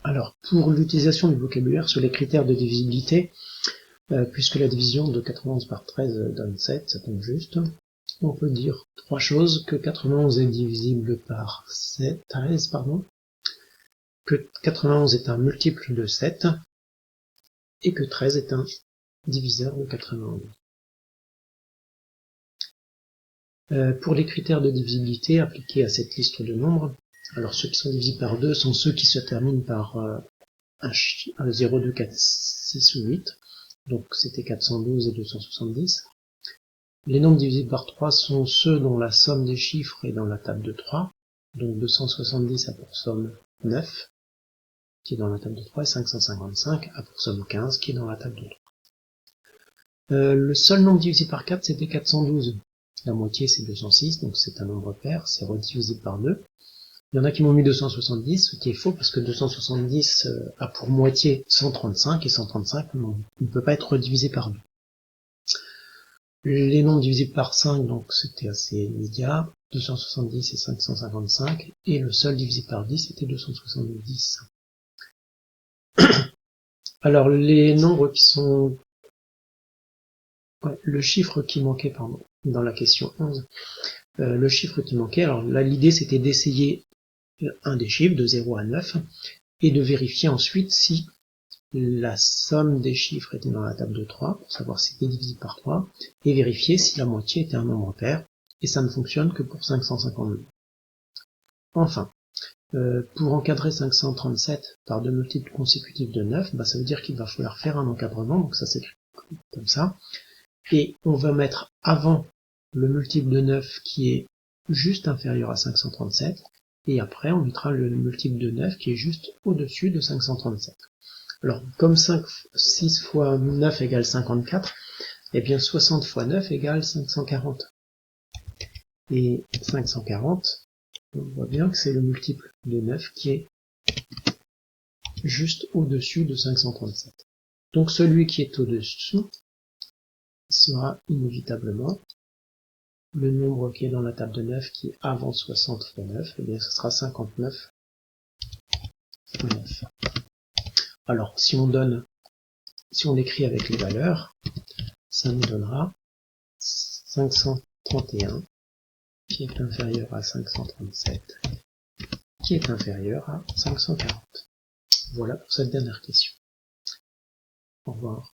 Alors, pour l'utilisation du vocabulaire sur les critères de divisibilité, puisque la division de 91 par 13 donne 7, ça tombe juste, on peut dire trois choses: que 91 est divisible par 13, que 91 est un multiple de 7, et que 13 est un diviseur de 91. Pour les critères de divisibilité appliqués à cette liste de nombres, alors ceux qui sont divisibles par 2 sont ceux qui se terminent par un 0, 2, 4, 6 ou 8, donc c'était 412 et 270. Les nombres divisibles par 3 sont ceux dont la somme des chiffres est dans la table de 3, donc 270 a pour somme 9, qui est dans la table de 3, et 555 a pour somme 15, qui est dans la table de 3. Le seul nombre divisé par 4, c'était 412. La moitié, c'est 206, donc c'est un nombre pair, c'est redivisible par 2. Il y en a qui m'ont mis 270, ce qui est faux, parce que 270 a pour moitié 135, et 135 ne peut pas être redivisé par 2. Les nombres divisibles par 5, donc c'était assez immédiat, 270 et 555, et le seul divisé par 10, c'était 270. Alors, les nombres qui sont... le chiffre qui manquait, dans la question 11, le chiffre qui manquait, alors là, l'idée c'était d'essayer un des chiffres, de 0 à 9, et de vérifier ensuite si la somme des chiffres était dans la table de 3, pour savoir si c'était divisible par 3, et vérifier si la moitié était un nombre pair, et ça ne fonctionne que pour 552. Enfin, pour encadrer 537 par deux multiples consécutifs de 9, ça veut dire qu'il va falloir faire un encadrement, donc ça s'écrit comme ça, et on va mettre avant le multiple de 9 qui est juste inférieur à 537, et après on mettra le multiple de 9 qui est juste au-dessus de 537. Alors, comme 6 fois 9 égale 54, eh bien 60 fois 9 égale 540. Et 540, on voit bien que c'est le multiple de 9 qui est juste au-dessus de 537. Donc celui qui est au-dessous sera inévitablement le nombre qui est dans la table de 9 qui est avant 60 fois 9, eh bien ce sera 59 fois 9. Alors si on écrit avec les valeurs, ça nous donnera 531 qui est inférieur à 537 qui est inférieur à 540. Voilà pour cette dernière question. Au revoir.